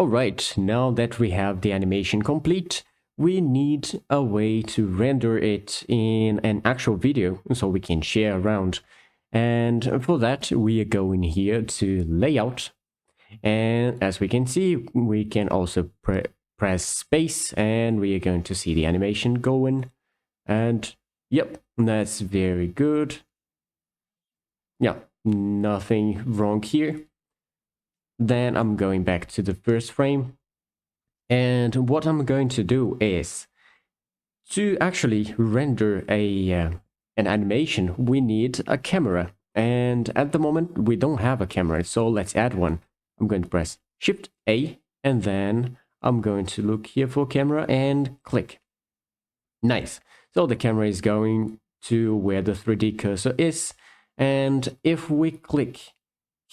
Alright, now that we have the animation complete, we need a way to render it in an actual video so we can share around. And for that, we are going here to Layout. And as we can see, we can also press space and we are going to see the animation going. And yep, that's very good. Yeah, nothing wrong here. Then I'm going back to the first frame. And what I'm going to do is to actually render an animation, we need a camera. And at the moment, we don't have a camera, so let's add one. I'm going to press Shift A, and then I'm going to look here for camera and click. Nice. So the camera is going to where the 3D cursor is. And if we click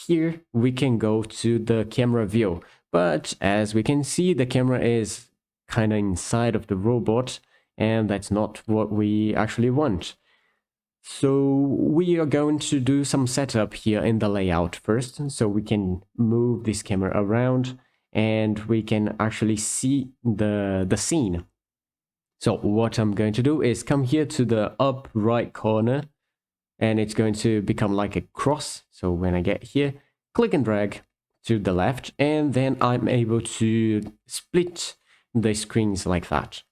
here, we can go to the camera view. But as we can see, the camera is kind of inside of the robot, and that's not what we actually want. So we are going to do some setup here in the layout first, so we can move this camera around and we can actually see the scene. So what I'm going to do is come here to the up right corner, and it's going to become like a cross. So when I get here, click and drag to the left, and then I'm able to split the screens like that.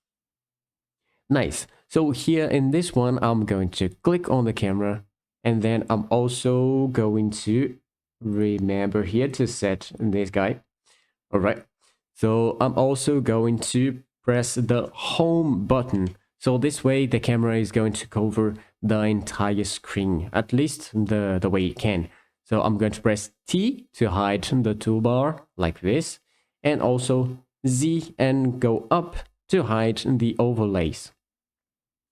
Nice. So here in this one, I'm going to click on the camera, and then I'm also going to remember here to set this guy. All right. So I'm also going to press the home button. So this way the camera is going to cover the entire screen, at least the way it can. So I'm going to press T to hide the toolbar like this, and also Z and go up to hide the overlays.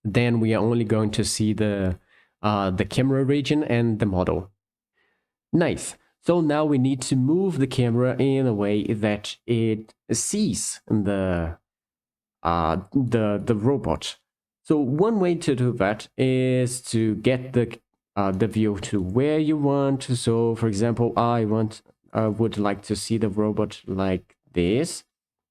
Then we are only going to see the camera region and the model. Nice. So now we need to move the camera in a way that it sees the robot. So one way to do that is to get the view to where you want. So for example, I would like to see the robot like this,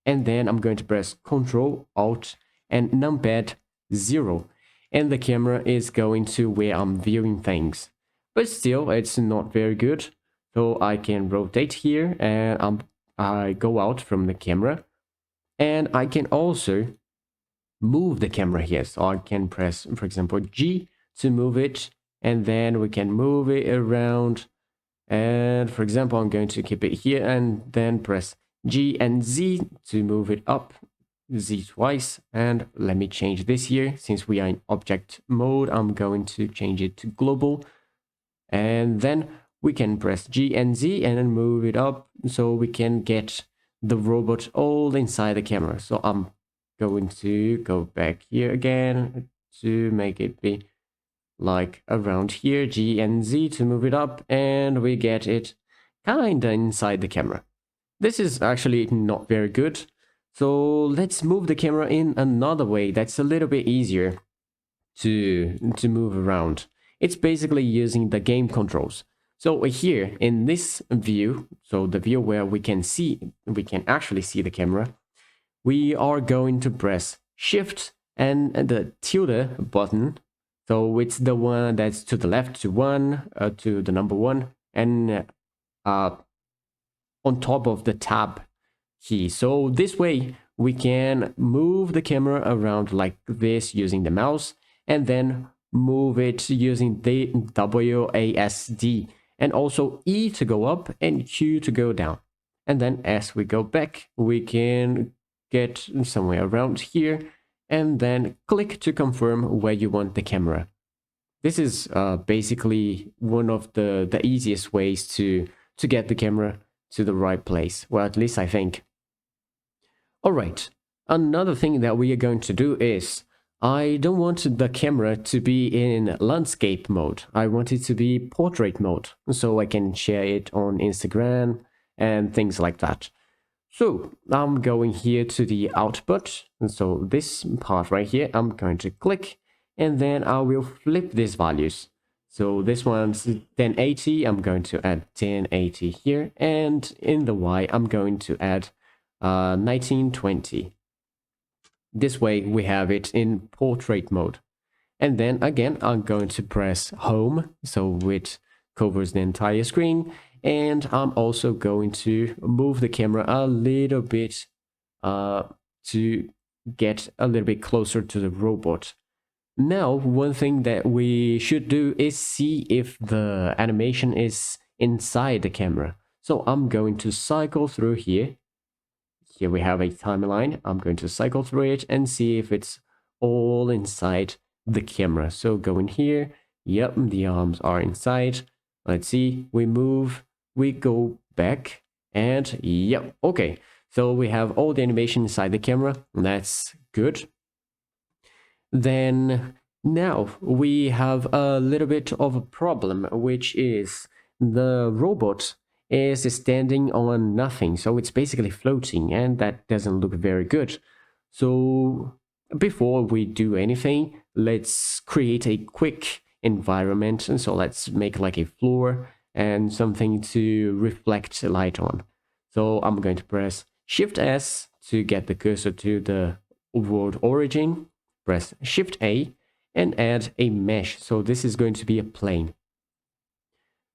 and then I'm going to press Ctrl Alt and numpad 0, and the camera is going to where I'm viewing things. But still, it's not very good. So I can rotate here, and I go out from the camera, and I can also move the camera here. So I can press, for example, G to move it, and then we can move it around. And for example, I'm going to keep it here and then press G and Z to move it up, Z twice. And let me change this here. Since we are in object mode, I'm going to change it to global. And then we can press G and Z and then move it up so we can get the robot all inside the camera. So I'm going to go back here again to make it be like around here, G and Z to move it up, and we get it kinda inside the camera. This is actually not very good. So let's move the camera in another way that's a little bit easier to move around. It's basically using the game controls. So here in this view, so the view where we can actually see the camera, we are going to press Shift and the tilde button. So it's the one that's to the left, to the number 1, and on top of the tab key. So this way we can move the camera around like this using the mouse, and then move it using the WASD, and also E to go up and Q to go down. And then as we go back, we can get somewhere around here, and then click to confirm where you want the camera. This is basically one of the easiest ways to get the camera to the right place. Well, at least I think. Alright, another thing that we are going to do is, I don't want the camera to be in landscape mode. I want it to be portrait mode, so I can share it on Instagram and things like that. So I'm going here to the output. And so this part right here, I'm going to click, and then I will flip these values. So this one's 1080, I'm going to add 1080 here. And in the Y, I'm going to add 1920. This way we have it in portrait mode. And then again, I'm going to press home, so it covers the entire screen. And I'm also going to move the camera a little bit to get a little bit closer to the robot. Now, one thing that we should do is see if the animation is inside the camera. So I'm going to cycle through here. Here we have a timeline. I'm going to cycle through it and see if it's all inside the camera. So go in here. Yep, the arms are inside. Let's see. We move. We go back. And yep, okay. So we have all the animation inside the camera. That's good. Then now we have a little bit of a problem, which is the robot is standing on nothing. So it's basically floating, and that doesn't look very good. So before we do anything, let's create a quick environment. And so let's make like a floor and something to reflect light on. So I'm going to press Shift S to get the cursor to the world origin. Press Shift A and add a mesh. So this is going to be a plane.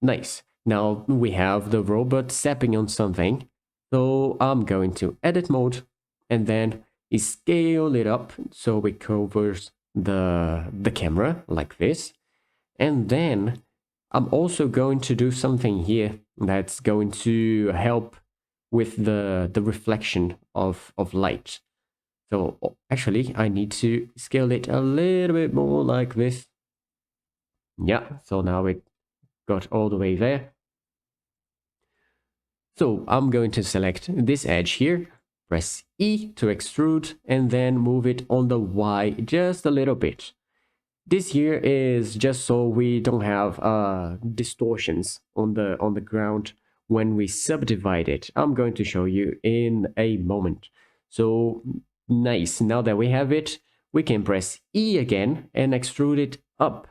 Nice. Now we have the robot stepping on something. So I'm going to edit mode and then scale it up so it covers the camera like this. And then I'm also going to do something here that's going to help with the reflection of light. So actually I need to scale it a little bit more like this. Yeah, so now it got all the way there. So I'm going to select this edge here, press E to extrude, and then move it on the Y just a little bit. This here is just so we don't have distortions on the ground when we subdivide it. I'm going to show you in a moment. So nice. Now that we have it, we can press E again and extrude it up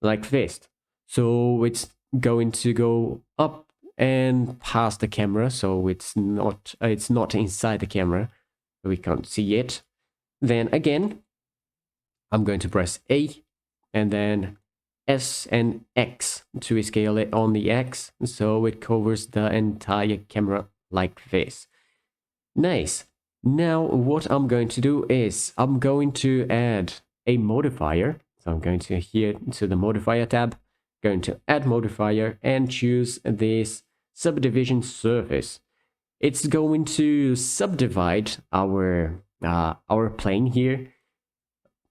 like this. So it's going to go up and past the camera, so it's not inside the camera. We can't see it. Then again, I'm going to press A and then S and X to scale it on the X, so it covers the entire camera like this. Nice. Now what I'm going to do is I'm going to add a modifier. So I'm going to here to the modifier tab, going to add modifier and choose this subdivision surface. It's going to subdivide our plane here.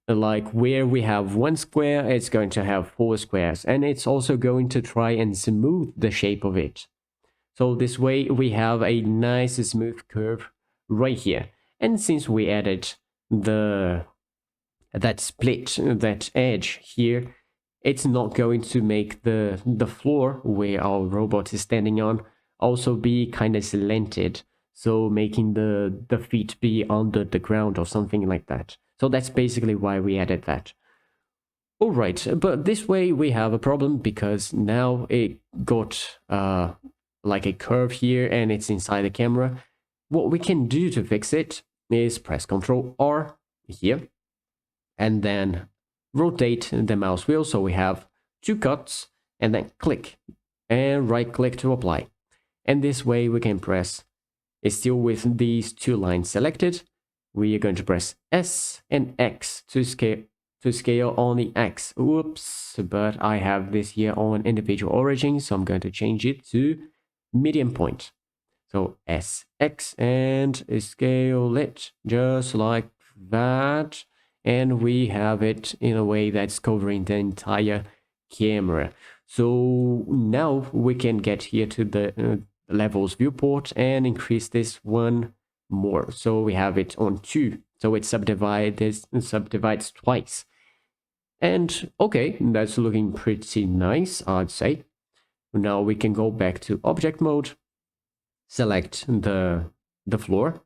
Like where we have 1 square, it's going to have 4 squares, and it's also going to try and smooth the shape of it. So this way we have a nice smooth curve right here. And since we added that split, that edge here, it's not going to make the floor where our robot is standing on also be kind of slanted, so making the feet be under the ground or something like that. So that's basically why we added that. Alright, but this way we have a problem because now it got like a curve here and it's inside the camera. What we can do to fix it is press Ctrl R here and then rotate the mouse wheel so we have 2 cuts and then click and right click to apply. And this way we can press, it's still with these 2 lines selected. We are going to press S and X to scale on the X. Oops, but I have this here on individual origin, so I'm going to change it to medium point. So S, X, and scale it just like that. And we have it in a way that's covering the entire camera. So now we can get here to the levels viewport and increase this one more. So we have it on 2. So it subdivides twice. And okay, that's looking pretty nice, I'd say. Now we can go back to object mode, select the floor,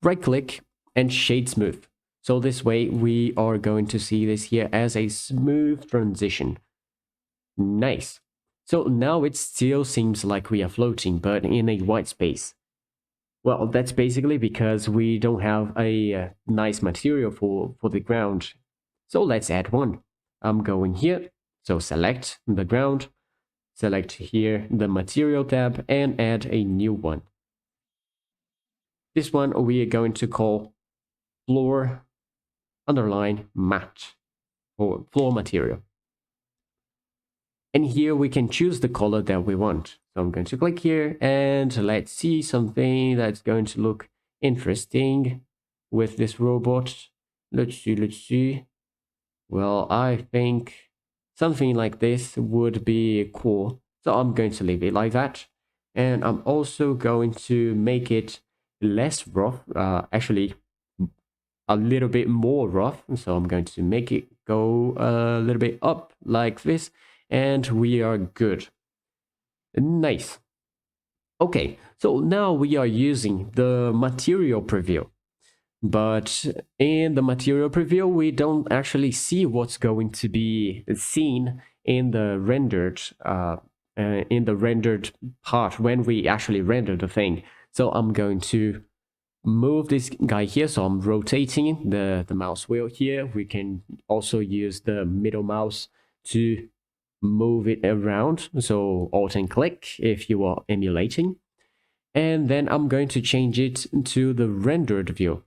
right click and shade smooth. So this way we are going to see this here as a smooth transition. Nice. So now it still seems like we are floating, but in a white space. Well, that's basically because we don't have a nice material for the ground. So let's add one. I'm going here, so select the ground, select here the material tab and add a new one. This one we are going to call floor underline matte or floor material. And here we can choose the color that we want. So I'm going to click here and let's see something that's going to look interesting with this robot. Let's see. Well, I think something like this would be cool. So I'm going to leave it like that. And I'm also going to make it less rough, actually a little bit more rough. So I'm going to make it go a little bit up like this. And we are good. Nice. Okay, so now we are using the material preview. But in the material preview, we don't actually see what's going to be seen in the rendered part when we actually render the thing. So I'm going to move this guy here. So I'm rotating the mouse wheel here. We can also use the middle mouse to move it around. So Alt and click if you are emulating. And then I'm going to change it to the rendered view.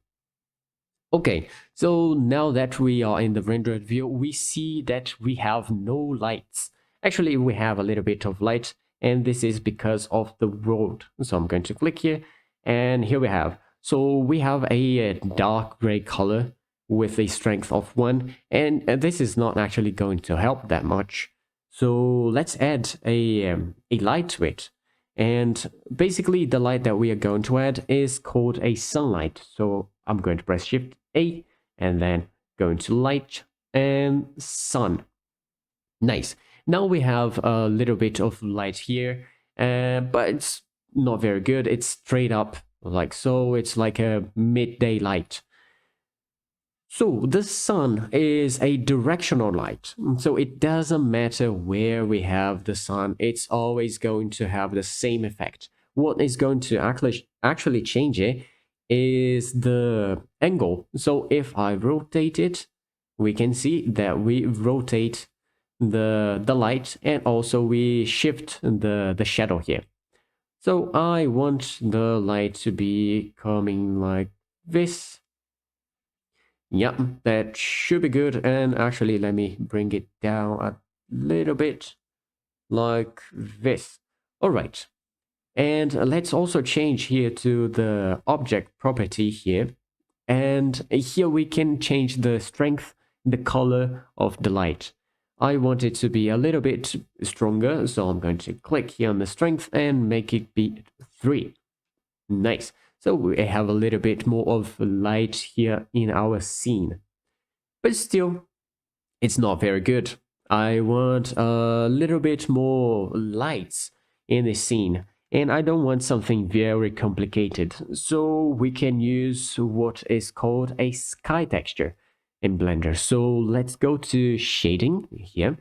Okay, so now that we are in the rendered view, we see that we have no lights. Actually, we have a little bit of light, and this is because of the road. So I'm going to click here, and here we have. So we have a dark gray color with a strength of 1, and this is not actually going to help that much. So let's add a light to it. And basically the light that we are going to add is called a sunlight. So I'm going to press Shift A and then go into light and sun. Nice. Now we have a little bit of light here, but it's not very good. It's straight up like so. It's like a midday light. So the sun is a directional light. So it doesn't matter where we have the sun, it's always going to have the same effect. What is going to actually change it is the angle. So if I rotate it, we can see that we rotate the light and also we shift the shadow here. So I want the light to be coming like this. Yep, that should be good. And actually, let me bring it down a little bit like this. All right. And let's also change here to the object property here. And here we can change the strength, the color of the light. I want it to be a little bit stronger. So I'm going to click here on the strength and make it be 3. Nice. So we have a little bit more of light here in our scene. But still, it's not very good. I want a little bit more lights in the scene. And I don't want something very complicated. So we can use what is called a sky texture in Blender. So let's go to shading here.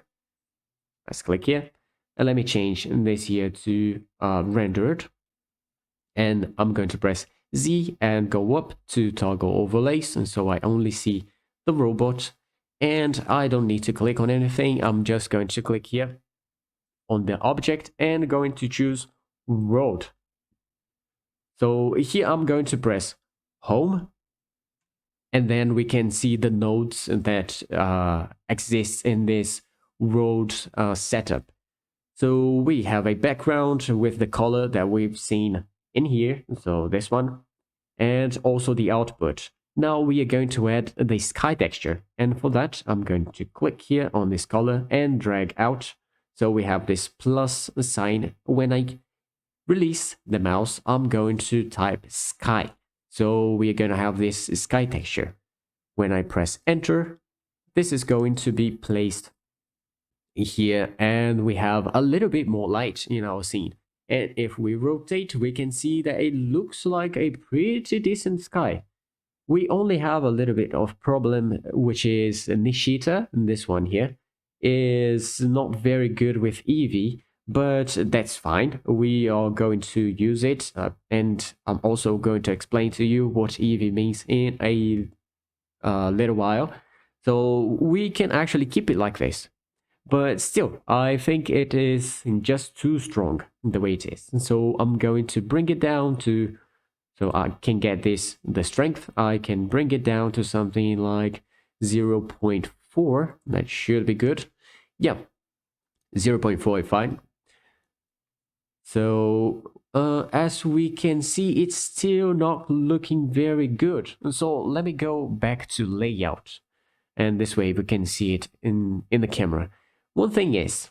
Let's click here. And let me change this here to rendered. And I'm going to press Z and go up to toggle overlays. And so I only see the robot and I don't need to click on anything. I'm just going to click here on the object and going to choose road. So here I'm going to press home and then we can see the nodes that exist in this road setup. So we have a background with the color that we've seen in here, so this one, and also the output. Now we are going to add the sky texture, and for that I'm going to click here on this color and drag out. So we have this plus sign. When I release the mouse, I'm going to type sky. So we are going to have this sky texture. When I press enter, this is going to be placed here, and we have a little bit more light in our scene. And if we rotate, we can see that it looks like a pretty decent sky. We only have a little bit of problem, which is Nishita, this one here, is not very good with Eevee, but that's fine. We are going to use it, and I'm also going to explain to you what Eevee means in a little while. So we can actually keep it like this. But still, I think it is just too strong the way it is. So I'm going to bring it down to, so I can get this, the strength, I can bring it down to something like 0.4. That should be good. Yeah, 0.4 is fine. So as we can see, it's still not looking very good. So let me go back to layout. And this way we can see it in the camera. One thing is,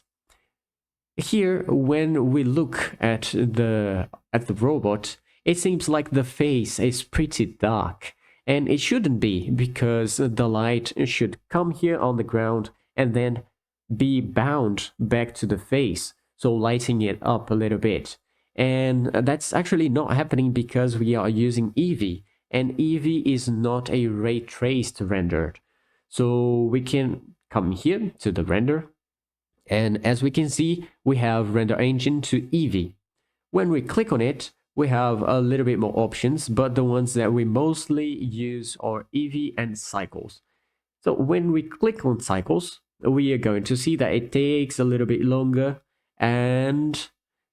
here when we look at the robot, it seems like the face is pretty dark, and it shouldn't be, because the light should come here on the ground and then be bound back to the face, so lighting it up a little bit. And that's actually not happening because we are using Eevee, and Eevee is not a ray traced rendered. So we can come here to the render, and as we can see, we have render engine to Eevee. When we click on it, we have a little bit more options, but the ones that we mostly use are Eevee and cycles. So when we click on cycles, we are going to see that it takes a little bit longer, and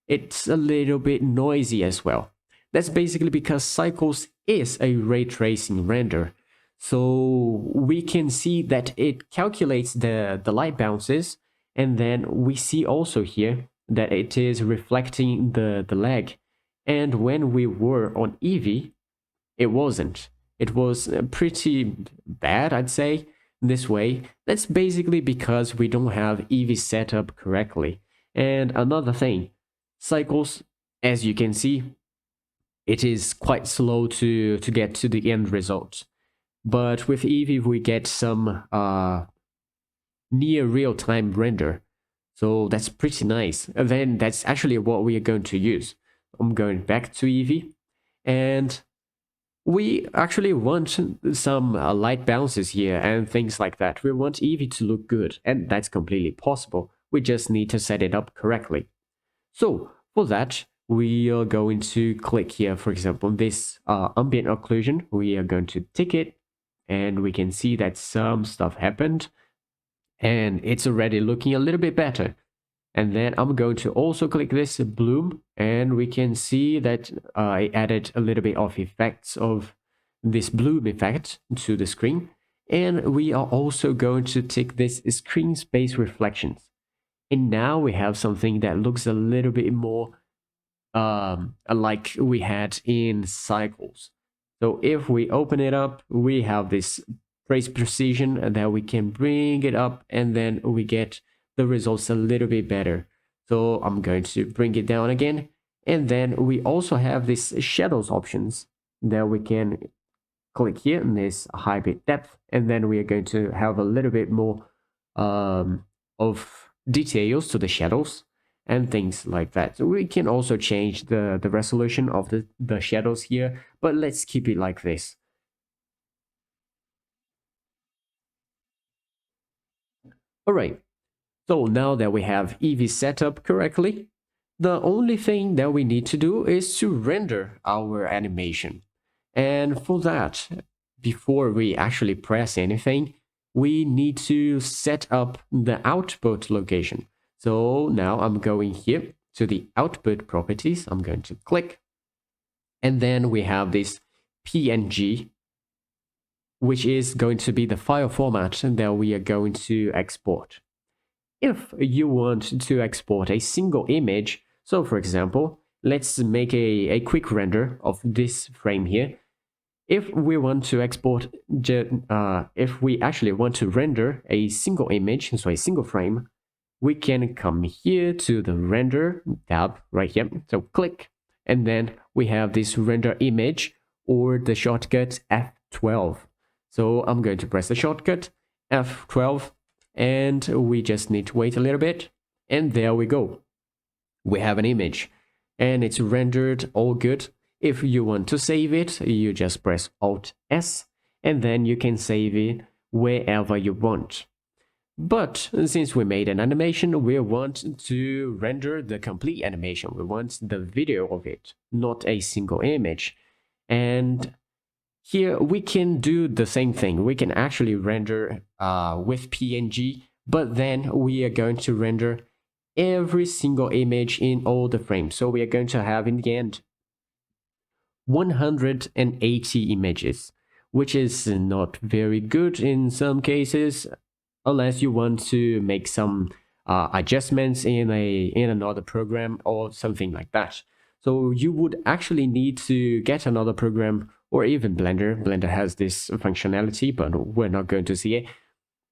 it's a little bit noisy as well. That's basically because cycles is a ray tracing render. So we can see that it calculates the light bounces, and then we see also here that it is reflecting the lag. And when we were on Eevee, it wasn't. It was pretty bad, I'd say, this way. That's basically because we don't have Eevee set up correctly. And another thing, cycles, as you can see, it is quite slow to get to the end result. But with Eevee, we get some near real-time render. So that's pretty nice. And then that's actually what we are going to use. I'm going back to Eevee, and we actually want some light bounces here and things like that. We want Eevee to look good, and that's completely possible. We just need to set it up correctly. So for that, we are going to click here, for example, this ambient occlusion. We are going to tick it, and we can see that some stuff happened, and it's already looking a little bit better. And then I'm going to also click this bloom, and we can see that I added a little bit of effects of this bloom effect to the screen. And we are also going to tick this screen space reflections. And now we have something that looks a little bit more like we had in cycles. So if we open it up, we have this trace precision that we can bring it up, and then we get the results a little bit better. So I'm going to bring it down again, and then we also have this shadows options that we can click here in this high bit depth, and then we are going to have a little bit more of details to the shadows and things like that. So we can also change the resolution of the shadows here, but let's keep it like this. All right. So now that we have Eevee set up correctly, the only thing that we need to do is to render our animation. And for that, before we actually press anything, we need to set up the output location. So now I'm going here to the output properties. I'm going to click, and then we have this PNG, which is going to be the file format that we are going to export. If you want to export a single image, so for example, let's make a quick render of this frame here. If we want to export, if we actually want to render a single image, so a single frame, we can come here to the render tab right here. So click, and then we have this render image, or the shortcut F12. So I'm going to press the shortcut F12, and we just need to wait a little bit, and there we go. We have an image, and it's rendered all good. If you want to save it, you just press Alt S, and then you can save it wherever you want. But since we made an animation, we want to render the complete animation. We want the video of it, not a single image. And here we can do the same thing. We can actually render with PNG, but then we are going to render every single image in all the frames. So we are going to have in the end 180 images, which is not very good in some cases, unless you want to make some adjustments in another program or something like that. So you would actually need to get another program, or even Blender. Blender has this functionality, but we're not going to see it,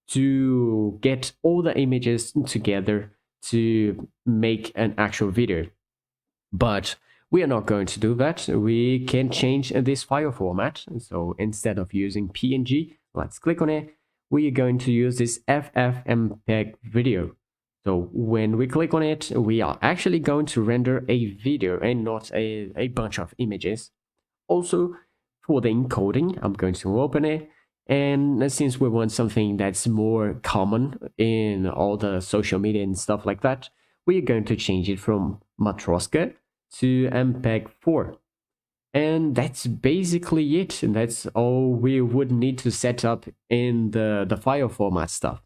to get all the images together to make an actual video. But we are not going to do that. We can change this file format. So instead of using PNG, let's click on it. We are going to use this FFmpeg video. So when we click on it, we are actually going to render a video and not a bunch of images. Also, for the encoding, I'm going to open it. And since we want something that's more common in all the social media and stuff like that, we are going to change it from Matroska to MPEG-4. And that's basically it. And that's all we would need to set up in the file format stuff.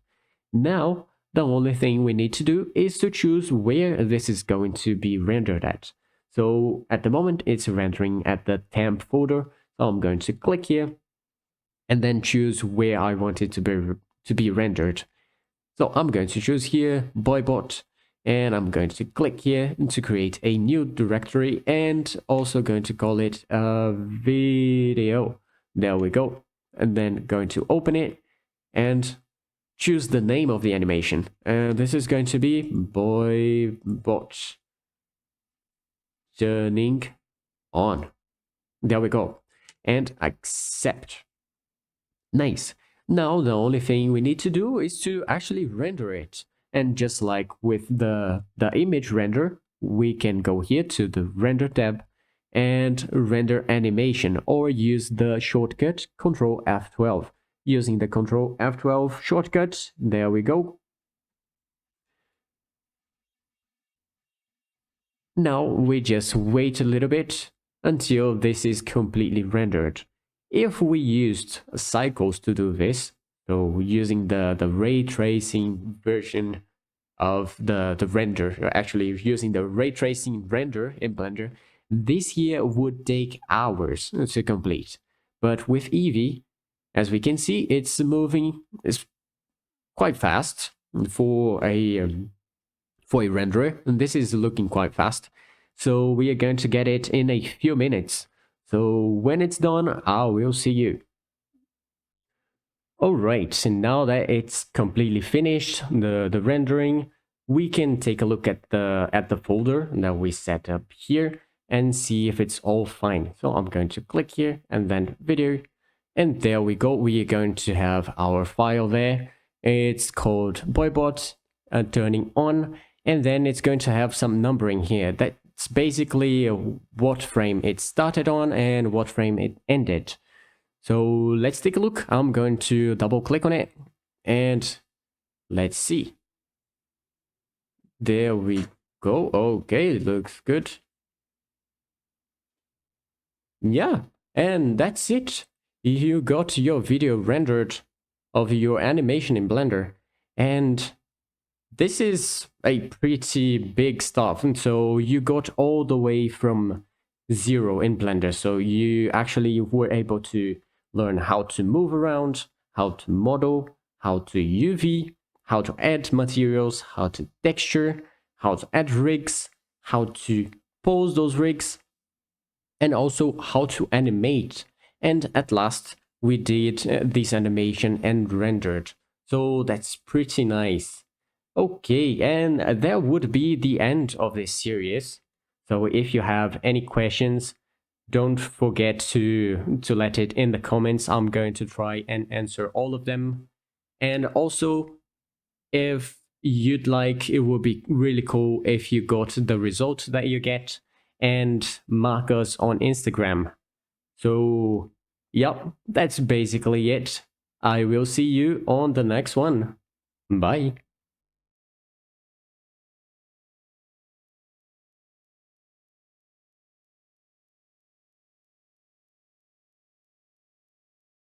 Now, the only thing we need to do is to choose where this is going to be rendered at. So at the moment, it's rendering at the temp folder. So I'm going to click here and then choose where I want it to be rendered. So I'm going to choose here, Boybot, and I'm going to click here to create a new directory and also going to call it video. There we go. And then going to open it and choose the name of the animation. This is going to be Boybot turning on. There we go. And accept. Nice. Now the only thing we need to do is to actually render it. And just like with the image render, we can go here to the render tab and render animation, or use the shortcut Ctrl F12. Using the Ctrl F12 shortcut, there we go. Now we just wait a little bit until this is completely rendered. If we used cycles to do this, so using the ray tracing version of the render, or actually using the ray tracing render in Blender, this here would take hours to complete. But with Eevee, as we can see, it's moving quite fast for a renderer, and this is looking quite fast. So we are going to get it in a few minutes. So when it's done, I will see you. Alright, so now that it's completely finished, the rendering, we can take a look at the folder that we set up here and see if it's all fine. So I'm going to click here and then video, and there we go. We are going to have our file there. It's called Boybot turning on, and then it's going to have some numbering here. That's basically what frame it started on and what frame it ended. So let's take a look. I'm going to double click on it and let's see. There we go. Okay, looks good. Yeah, and that's it. You got your video rendered of your animation in Blender, and this is a pretty big stuff. And so you got all the way from 0 in Blender. So you actually were able to learn how to move around, how to model, how to UV, how to add materials, how to texture, how to add rigs, how to pose those rigs, and also how to animate. And at last, we did this animation and rendered. So that's pretty nice. Okay, and that would be the end of this series. So if you have any questions, don't forget to let it in the comments. I'm going to try and answer all of them. And also, if you'd like, it would be really cool if you got the result that you get and mark us on Instagram. So, yep, that's basically it. I will see you on the next one. Bye.